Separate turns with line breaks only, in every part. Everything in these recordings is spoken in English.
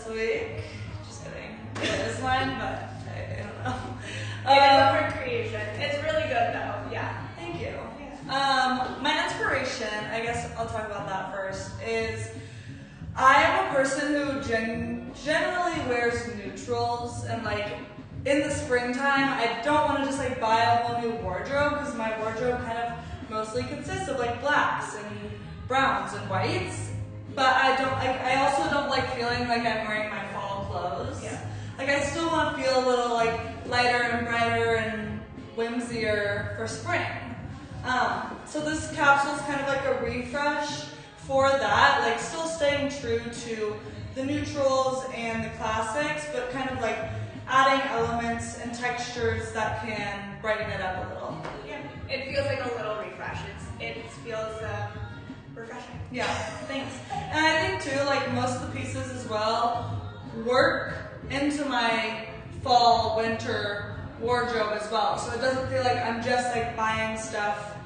this week. Just kidding. It is mine, but I don't know.
It is up for creation. It's really good though. Yeah.
Thank you.
Yeah.
My inspiration, I guess I'll talk about that first, is I am a person who generally wears neutrals, and like in the springtime, I don't want to just like buy a whole new wardrobe because my wardrobe kind of mostly consists of like blacks and browns and whites. But I also don't like feeling like I'm wearing my fall clothes.
Yeah.
Like I still want to feel a little like lighter and brighter and whimsier for spring. So this capsule is kind of like a refresh for that, like still staying true to the neutrals and the classics, but kind of like adding elements and textures that can brighten it up a little.
Yeah. It feels like a little refresh. It feels refreshing.
Yeah, thanks. And I think too, like most of the pieces as well work into my fall, winter wardrobe as well. So it doesn't feel like I'm just like buying stuff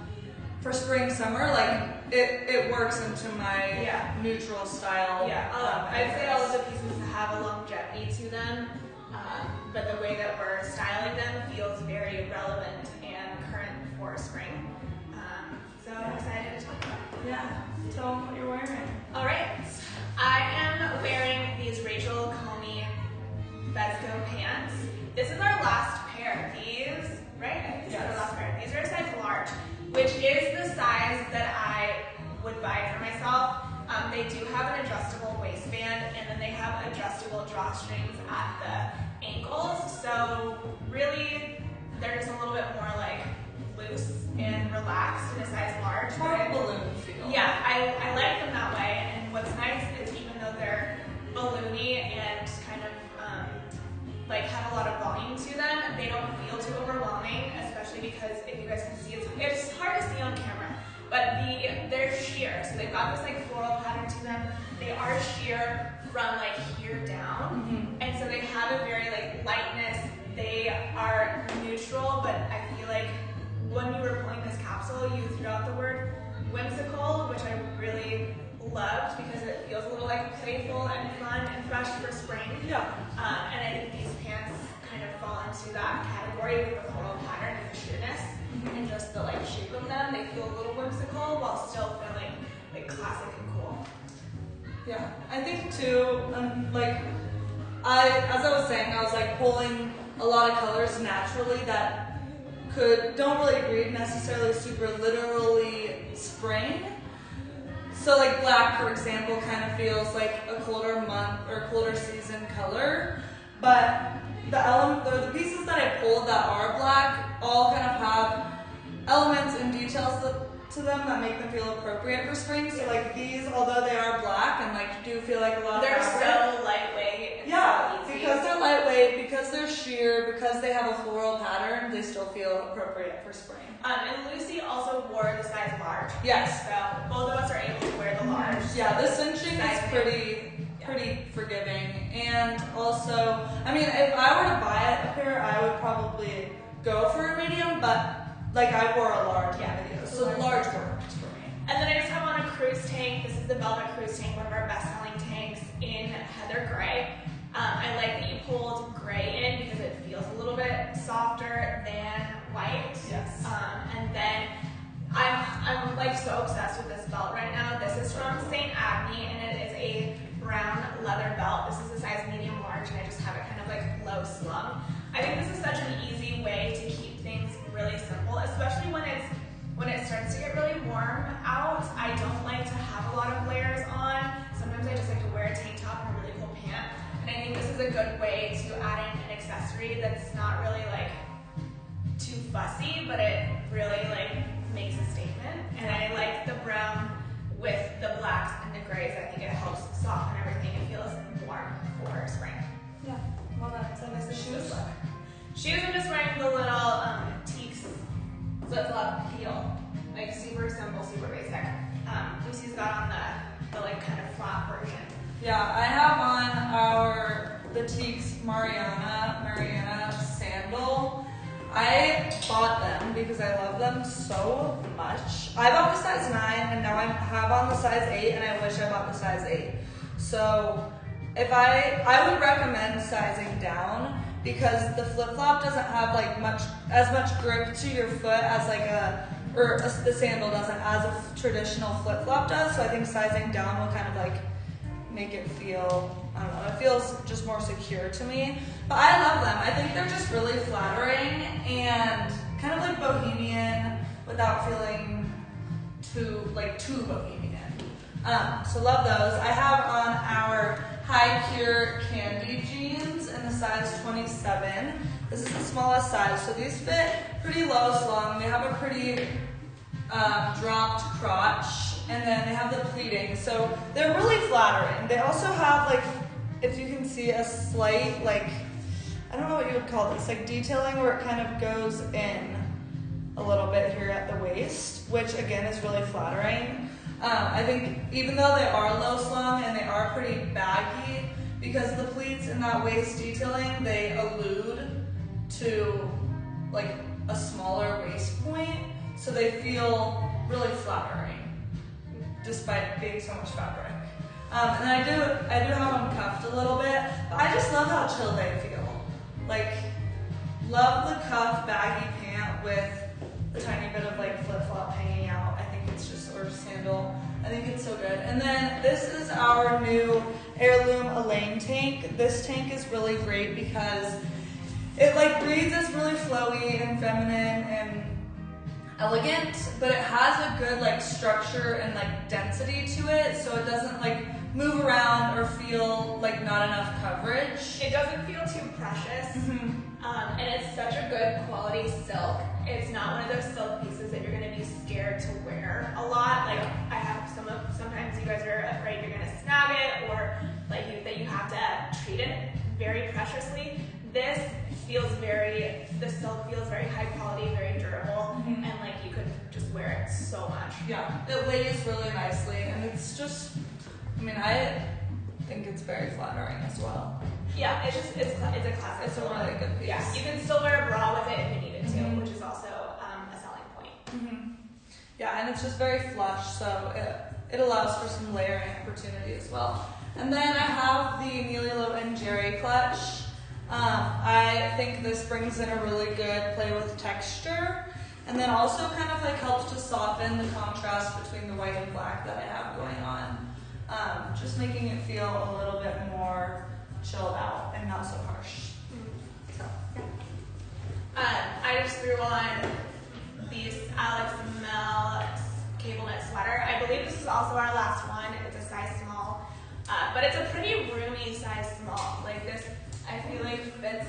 for spring, summer. Like it works into my neutral style.
Yeah, I'd say all of the pieces have a longevity to them, but the way that we're styling them feels very relevant and current for spring. So I'm excited to talk about it.
Yeah, tell them what you're wearing.
All right, I am wearing these Rachel Comey Vesco pants. This is our last pair. These, right? I think this is our last pair. These are a size large, which is the size that I would buy for myself. They do have an adjustable waistband, and then they have adjustable drawstrings at the ankles. So really, they're just a little bit more like loose and relaxed in a size large.
More of a balloon feel.
Yeah, I like them that way. And what's nice is even though they're balloony and kind of like have a lot of volume to them, they don't feel too overwhelming, especially because if you guys can see, it's hard to see on camera, but they're sheer. So they've got this like floral pattern to them. They are sheer from like here down, and so they have a very like lightness. They are neutral, but I feel like when you were pulling this capsule, you threw out the word whimsical, which I really loved because it feels a little like playful and fun and fresh for spring.
Yeah.
And I think these pants kind of fall into that category with the floral pattern and the sheerness and just the like shape of them. They feel a little whimsical while still feeling like classic and cool.
Yeah, I think too, like, as I was saying, I was like pulling a lot of colors naturally that don't really read necessarily super literally spring. So like black, for example, kind of feels like a colder month or colder season color, but the pieces that I pulled that are black all kind of have elements and details to them that make them feel appropriate for spring. So like these, although they are black and like do feel like a lot of
They're
fabric,
so lightweight.
yeah,
so easy.
because they're lightweight, because they're sheer, because they have a floral pattern, they still feel appropriate for spring.
And Lucy also wore the size large.
Yes.
So both of us are able to wear the large.
Yeah, the cinching is pretty forgiving. And also, I mean, if I were to buy a pair, I would probably go for a medium, but like I wore a large in the video, so large worked for me.
And then I just have on a cruise tank. This is the Velvet Cruise Tank, one of our best-selling tanks in Heather Gray. I like that you pulled gray in because it feels a little bit softer than white.
Yes.
And then I'm like so obsessed with this belt right now. This is from St. Agni, and it is a brown leather belt. This is a size medium large, and I just have it kind of like low slung. I think this is such an easy way to keep things really simple, especially when it starts to get really warm out. I don't like to have a lot of layers on. Sometimes I just like to wear a tank top and a really cool pant. And I think this is a good way to add in an accessory that's not really like too fussy, but it really like makes a statement. And I like the brown with the blacks and the grays. I think it helps soften everything. It feels warm for spring.
Yeah, well that's a nice shoes look.
Shoes, I'm just wearing the little teaks, so it's a lot of heel, like super simple, super basic. Lucy's got on the like kind of flat version.
Yeah, I have on the Teaks Mariana sandal. I bought them because I love them so much. I bought the size 9 and now I have on the size 8 and I wish I bought the size 8. So I would recommend sizing down because the flip-flop doesn't have like as much grip to your foot as the sandal doesn't as a traditional flip-flop does. So I think sizing down will kind of like make it feel, I don't know, it feels just more secure to me. But I love them. I think they're just really flattering and kind of like bohemian without feeling too bohemian. So love those. I have on our High Cure Candy jeans in the size 27. This is the smallest size, so these fit pretty low slung. They have a pretty dropped crotch, and then they have the pleating, so they're really flattering. They also have, like, if you can see, a slight, like, I don't know what you would call this, like detailing where it kind of goes in a little bit here at the waist, which again is really flattering. I think even though they are low slung and they are pretty baggy, because the pleats in that waist detailing, they allude to like a smaller waist point, so they feel really flattering despite being so much fabric. And I do have them cuffed a little bit, but I just love how chill they feel. Like, love the cuff baggy pant with a tiny bit of like flip-flop hanging out. I think it's just, or sandal. I think it's so good. And then this is our new Heirloom Elaine tank. This tank is really great because it like reads as really flowy and feminine and elegant, but it has a good like structure and like density to it, so it doesn't like move around or feel like not enough coverage.
It doesn't feel too precious, and it's such a good quality silk. It's not one of those silk pieces that you're going to be scared to wear a lot. Like I have sometimes you guys are afraid you're going to snag it, or like that you have to treat it very preciously. This feels the silk feels very high quality, very durable, and like you could just wear it so much.
Yeah, it lays really nicely, and it's just, I mean, I think it's very flattering as well.
Yeah, it's a classic.
It's a really good piece.
Yeah, you can still wear a bra with it if you needed to, which is also a selling point.
Yeah, and it's just very flush, so it allows for some layering opportunity as well. And then I have the Amelia Lowen Jerry clutch. I think this brings in a really good play with texture, and then also kind of like helps to soften the contrast between the white and black that I have going on. Just making it feel a little bit more chilled out and not so harsh. So, yeah.
I just threw on these Alex Mel cable knit sweater. I believe this is also our last one. It's a size small, but it's a pretty roomy size small. Like this, I feel like fits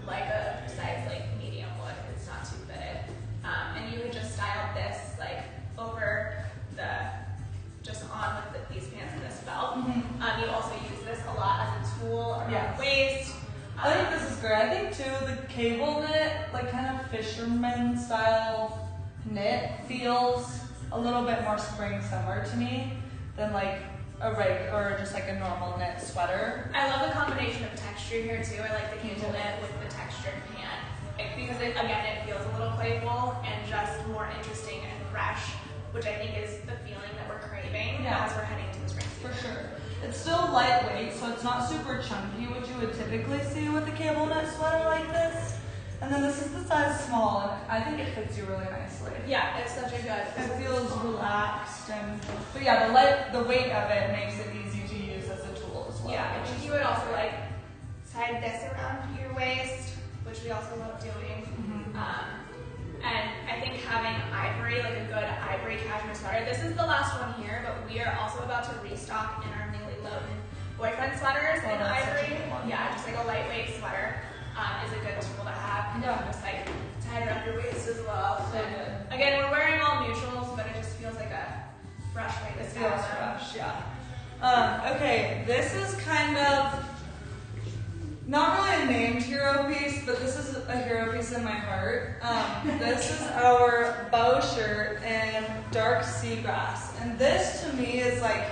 like a size like medium would. It's not too fitted, and you would just style this like over just on with these pants and this belt. You also use this a lot as a tool around the waist.
I think this is great. I think too the cable knit, like kind of fisherman style knit, feels a little bit more spring summer to me than like or just like a normal knit sweater.
I love the combination of texture here too. I like the cable knit with the textured pant because it feels a little playful and just more interesting and fresh, which I think is the feeling that we're craving as we're heading to the spring season.
For sure. It's still lightweight, so it's not super chunky, which you would typically see with a cable knit sweater like this. And then this is the size small, and I think it fits you really nicely.
Yeah, it's such a good.
It feels relaxed, but yeah, the weight of it makes it easy to use as a tool as well.
Yeah, I think you would also like tie this around your waist, which we also love doing. And I think having ivory, like a good ivory cashmere sweater. This is the last one here, but we are also about to restock in our Lily Loden boyfriend sweaters in ivory. Yeah, just like a lightweight sweater is a good tool to have.
Yeah.
Just like tie it around your waist as well.
So good.
Again, we're wearing all neutrals, but it just feels like a fresh way to style them.
Fresh, yeah. Okay, this is kind of not really a named hero piece, but this is a hero piece in my heart. This is our bow shirt in dark seagrass, and this to me is like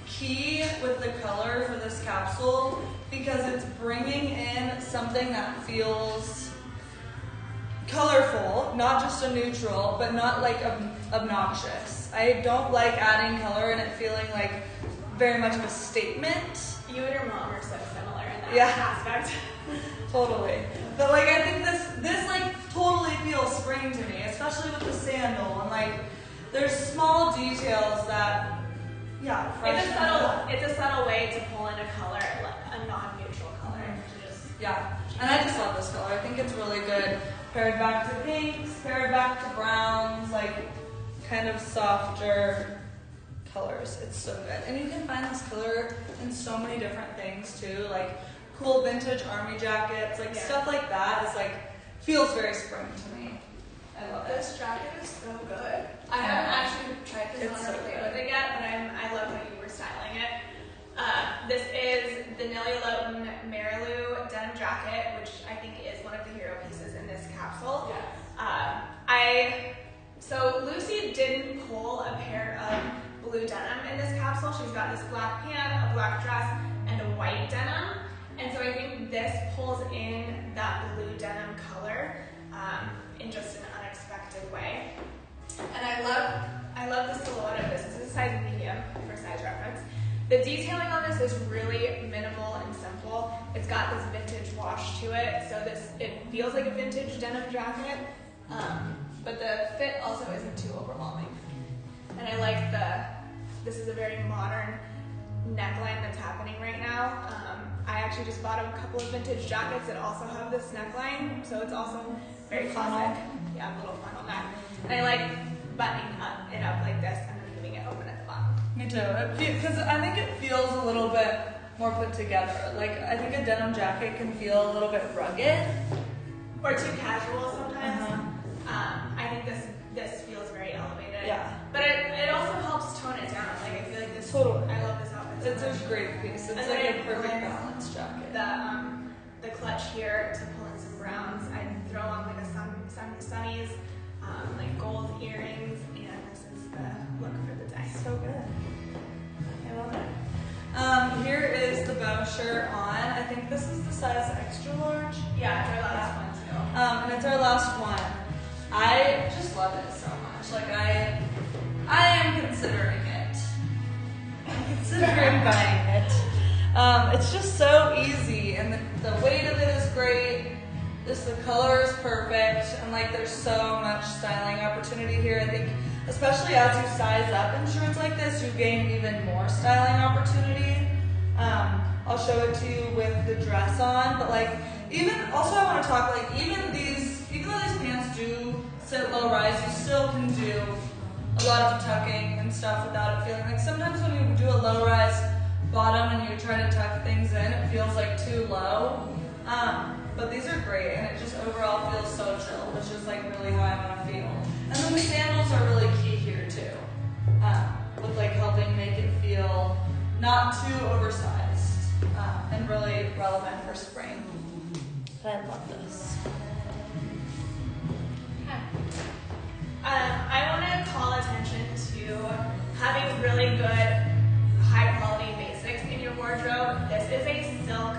key with the color for this capsule because it's bringing in something that feels colorful, not just a neutral, but not like obnoxious. I don't like adding color and it feeling like very much of a statement.
You and your mom are so similar in that
Yeah.
aspect.
Totally. But like I think this like totally feels spring to me, especially with the sandal and like there's small details that
It's a subtle way to pull in a color, like a non-neutral color. To just
and I just love this color. I think it's really good. Paired back to pinks, paired back to browns, like kind of softer colors. It's so good. And you can find this color in so many different things too, like cool vintage army jackets, like stuff like that is like feels very spring to me. I love it.
This jacket is so good. I haven't actually tried this on or played with it yet, but I love how you were styling it. This is the Nilly Loughton Marilou denim jacket, which I think is one of the hero pieces in this capsule.
Yes.
So Lucy didn't pull a pair of blue denim in this capsule. She's got this black pant, a black dress, and a white denim. And so I think this pulls in that blue denim color in just an unexpected way. And I love the silhouette of this. This is a size medium for size reference. The detailing on this is really minimal and simple. It's got this vintage wash to it, so it feels like a vintage denim jacket, but the fit also isn't too overwhelming. And I like this is a very modern neckline that's happening right now. I actually just bought a couple of vintage jackets that also have this neckline, so it's also very classic. Yeah, a little fun on that. And I like buttoning it up like this and then leaving it open at the bottom.
Me too, because I think it feels a little bit more put together. Like I think a denim jacket can feel a little bit rugged.
Or too casual sometimes. I think this feels very elevated.
Yeah.
But it also helps tone it down. Like I feel like this.
Totally.
I love this outfit.
It's a great piece. It's
and
like a perfect balance jacket.
The clutch here to pull in some browns. I throw on like a sunnies, like gold earrings, and this is the look for the day.
So good. I love it. Here is the bow shirt on. I think this is the size extra large.
Yeah, it's our last one too.
And it's our last one. I just love it so much. Like I am considering it. I'm considering buying it. It's just so easy, and the weight of it is great. Just the color is perfect, and like there's so much styling opportunity here. I think, especially as you size up in shirts like this, you gain even more styling opportunity. I'll show it to you with the dress on, but like even also I want to talk like even though these pants do sit low rise, you still can do a lot of tucking and stuff without it feeling like sometimes when you do a low rise bottom and you try to tuck things in, it feels like too low. But these are great, and it just overall feels so chill, which is like really how I want to feel. And then the sandals are really key here too, with like helping make it feel not too oversized and really relevant for spring. But I love this.
I want to call attention to having really good, high quality basics in your wardrobe. This is a silk.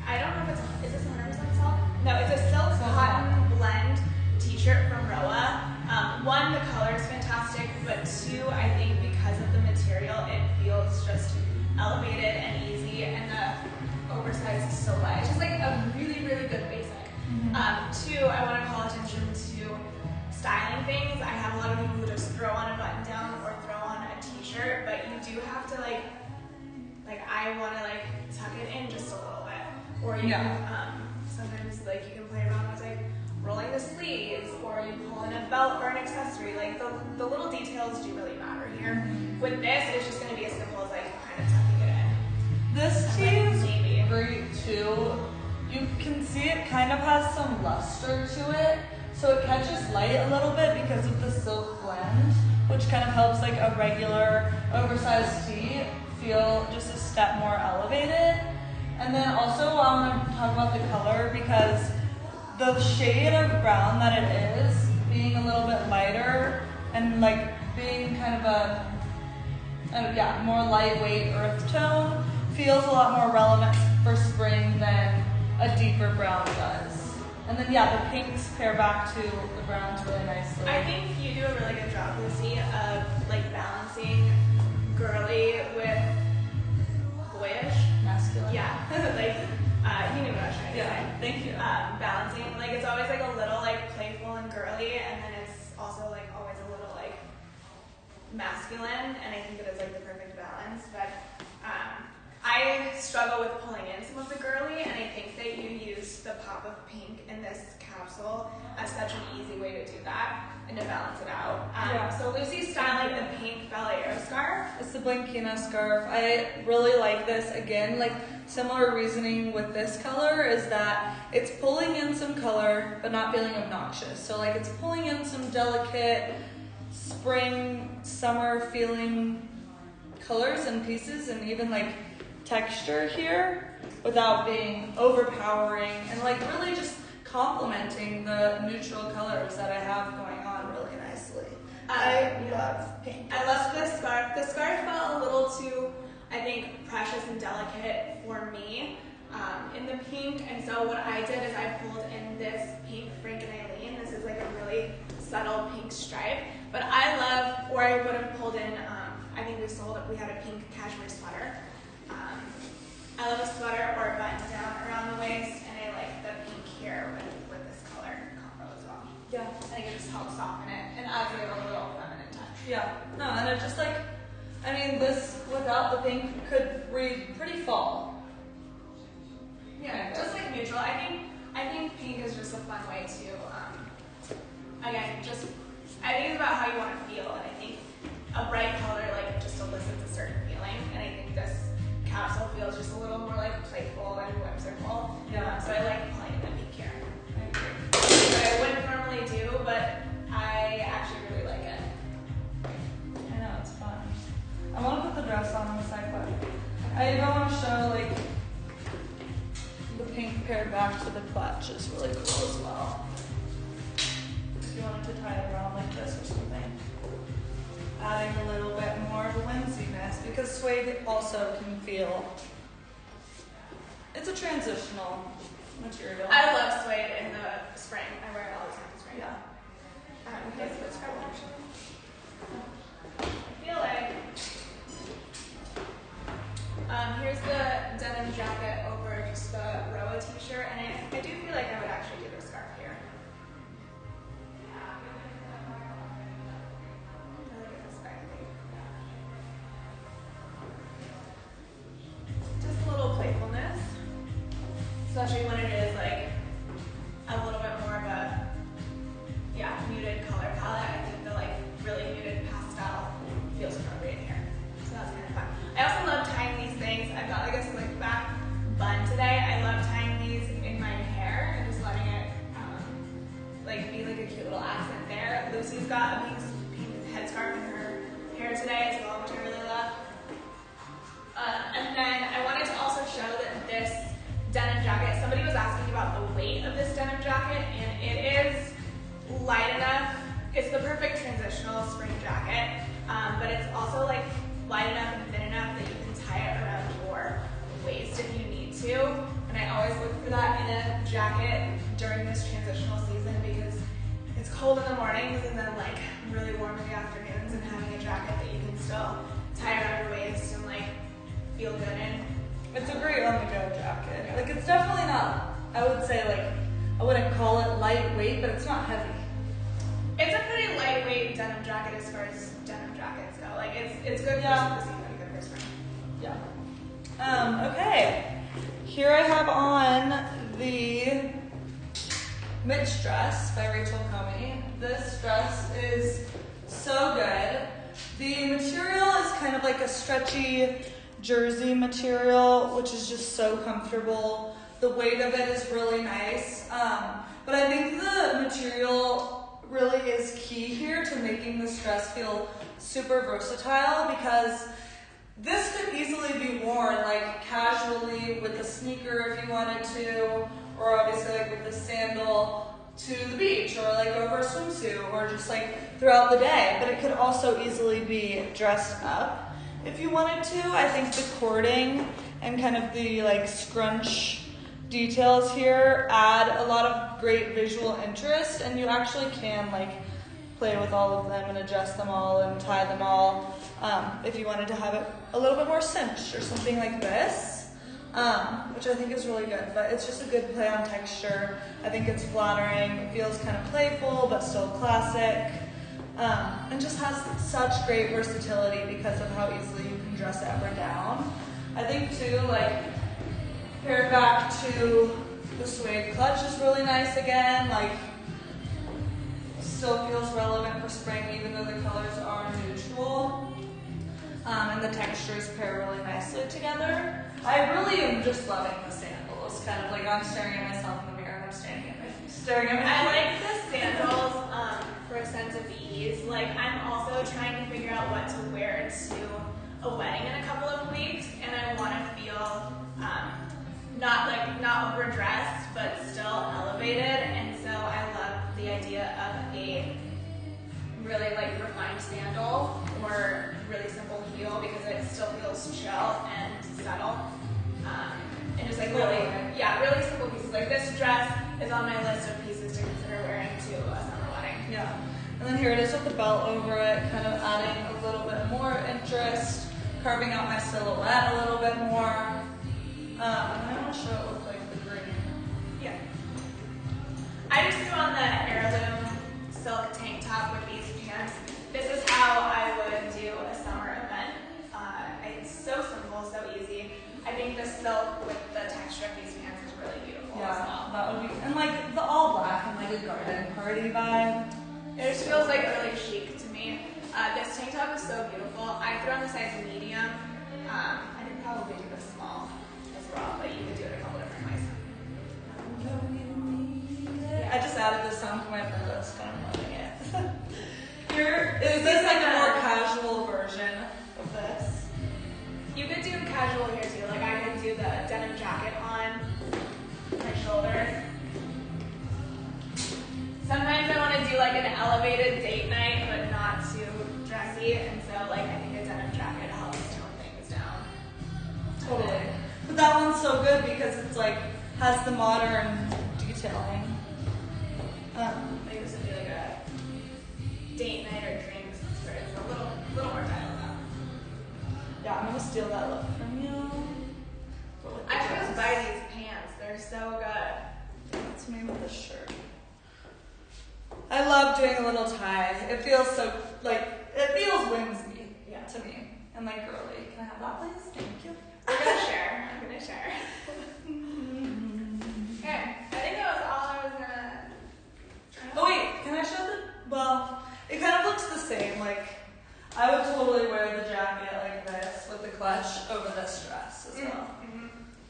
I don't know if is this 100% silk? No, it's a silk cotton blend t-shirt from Roa. One, the color is fantastic, but two, I think because of the material, it feels just elevated and easy, and the oversized silhouette. It's just like a really, really good basic. Two, I want to call attention to styling things. I have a lot of people who just throw on a button down or throw on a t-shirt, but you do have to like I want to like tuck it in just a little bit. Or you sometimes like you can play around with like rolling the sleeves, or you pull in a belt or an accessory. Like the little details do really matter here. With this, it's just going to be as simple as like kind of tucking it in.
This tee is great too. You can see it kind of has some luster to it, so it catches light a little bit because of the silk blend, which kind of helps like a regular oversized tee feel just a step more elevated. And then also I want to talk about the color, because the shade of brown that it is, being a little bit lighter and like being kind of a more lightweight earth tone, feels a lot more relevant for spring than a deeper brown does. And then the pinks pair back to the browns really nicely.
I think you do a really good job, Lucy, of like balancing girly with boyish. Yeah, like, you knew what I was trying to say.
Thank you.
Balancing, like, it's always like a little like playful and girly, and then it's also like always a little like masculine, and I think it is like the perfect balance. But I struggle with pulling in some of the girly, and I think that you use the pop of pink in this capsule as such an easy way to do that and to balance it out. So Lucy's styling the pink balero scarf.
It's the Blanquina scarf. I really like this. Again, like similar reasoning with this color is that it's pulling in some color but not feeling obnoxious. So like it's pulling in some delicate spring, summer feeling colors and pieces and even like texture here without being overpowering and like really just complementing the neutral colors that I have going on really nicely. I love pink.
I love this scarf. The scarf felt a little too, I think, precious and delicate for me in the pink. And so what I did is I pulled in this pink Frank and Eileen. This is like a really subtle pink stripe. But I love, or I would have pulled in, I think we had a pink cashmere sweater. I love a sweater or a button down around the waist, and I like the pink here with this color combo as well.
Yeah.
I think it just helps soften it and adds like a little feminine touch.
Yeah. No, and it just like, I mean, this without the pink could read pretty fall.
Yeah, just like neutral. I think pink is just a fun way to, again, I think it's about how you want to feel, and I think a bright color like just elicits a certain feeling, and I think this capsule feels just a little more like playful and whimsical.
Yeah.
So I like playing the pink here. That I wouldn't normally do, but I actually really like it.
I know, it's fun. I want to put the dress on in a sec, but I even want to show like the pink paired back to the clutch is really cool as well. If you wanted to tie it around like this or something. Adding a little bit more whimsiness because suede also can feel, it's a transitional material.
I love suede in the spring. I wear it all the time in spring.
Yeah.
Okay, so let's grab one actually. I feel like here's the denim jacket over just the Roa t-shirt, and I do feel like I would actually do the scarf here. I like it this way, I think. Just a little playfulness, especially when it is like a little bit more of a muted color palette. I think the like really muted pastel feels appropriate here. So that's kind of fun. I also love tying these things. I've got like a slick back bun today. I love tying these in my hair and just letting it like be like a cute little accent there. Lucy's got a pink headscarf in her hair today as well, which I really love. And then I wanted to also show that this denim jacket, somebody was asking about the weight of this denim jacket, and it is light enough. It's the perfect transitional spring jacket, but it's also like light enough and thin enough that you can tie it around your waist if you need to. And I always look for that in a jacket during this transitional season because it's cold in the mornings and then like really warm in the afternoons, and having a jacket that you can still tie around your waist and like feel good in.
It's a great on-the-go jacket. Yeah. Like it's definitely not, I would say like, I wouldn't call it lightweight, but it's not heavy.
It's a pretty lightweight denim jacket as far as denim jackets go. Like it's good for the season, good for spring.
Yeah. Okay. Here I have on the Mitch dress by Rachel Comey. This dress is so good. The material is kind of like a stretchy jersey material, which is just so comfortable. The weight of it is really nice. But I think the material really is key here to making this dress feel super versatile, because this could easily be worn like casually with a sneaker if you wanted to, or obviously like with a sandal to the beach, or like over a swimsuit, or just like throughout the day. But it could also easily be dressed up if you wanted to. I think the cording and kind of the like scrunch details here add a lot of great visual interest, and you actually can like play with all of them and adjust them all and tie them all if you wanted to have it a little bit more cinched or something like this. which I think is really good, but it's just a good play on texture. I think it's flattering, it feels kind of playful, but still classic, and just has such great versatility because of how easily you can dress it up or down. I think too, like, paired back to the suede clutch is really nice again, like, still feels relevant for spring even though the colors are neutral. And the textures pair really nicely together. I really am just loving the sandals. Kind of like I'm staring at myself in the mirror and I'm staring at my
I like the sandals for a sense of ease. Like I'm also trying to figure out what to wear to a wedding in a couple of weeks, and I want to feel not overdressed but still elevated. And so I love the idea of a really like refined sandal or really simple heel because it still feels chill and subtle. And just like really simple pieces. Like this dress is on my list of pieces to consider wearing to a summer wedding.
Yeah. And then here it is with the belt over it, kind of adding a little bit more interest, carving out my silhouette a little bit more. And I want to show it with like the green.
Yeah. I just threw on the heirloom silk tank top with these pants. This is how I would do a summer event. It's so simple, so easy. I think the silk with the texture of these pants is really beautiful as well.
That would be, and like the all black and like a garden party vibe.
It just feels like really chic to me. This tank top is so beautiful. I threw on the size medium. I could probably do the small as well, but you could do it a couple different ways.
I just added this song to my playlist and I'm loving it. Is this like a more casual version of this?
You could do casual here too. Like I could do the denim jacket on my shoulders. Sometimes I want to do like an elevated date night, but not too dressy, and so like I think a denim jacket helps tone things down.
Totally. But that one's so good because it's like has the modern detailing.
Like this would be like a date night or drinks where it's a little more dialed up.
Yeah, I'm gonna steal that look from you.
I should just buy these pants. They're so good.
What's the name of this shirt? I love doing a little tie. It feels so like it feels whimsy to me and like girly. Can I have that, please? Thank you.
I'm gonna share. Okay, I think that was all I was gonna try.
Oh wait, can I show the? Well, it kind of looks the same. Like I would totally wear the jacket like this with the clutch over this dress as well,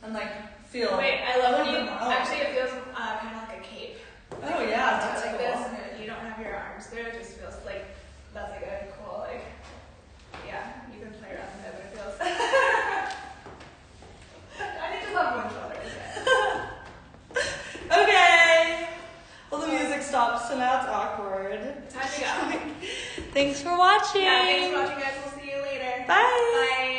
and like feel.
Wait, I love when you
more
actually it feels kind of like a cape.
Oh yeah,
It's
that's
like
cool.
this, and you don't have your arms there. It just feels like that's like a cool like. Yeah, you can play around with it, but it feels. I think just have one shoulder.
Okay. Well, the music stops, so now it's awkward.
Time to go.
Thanks for watching.
Yeah, thanks for watching, guys. We'll see you later.
Bye.
Bye.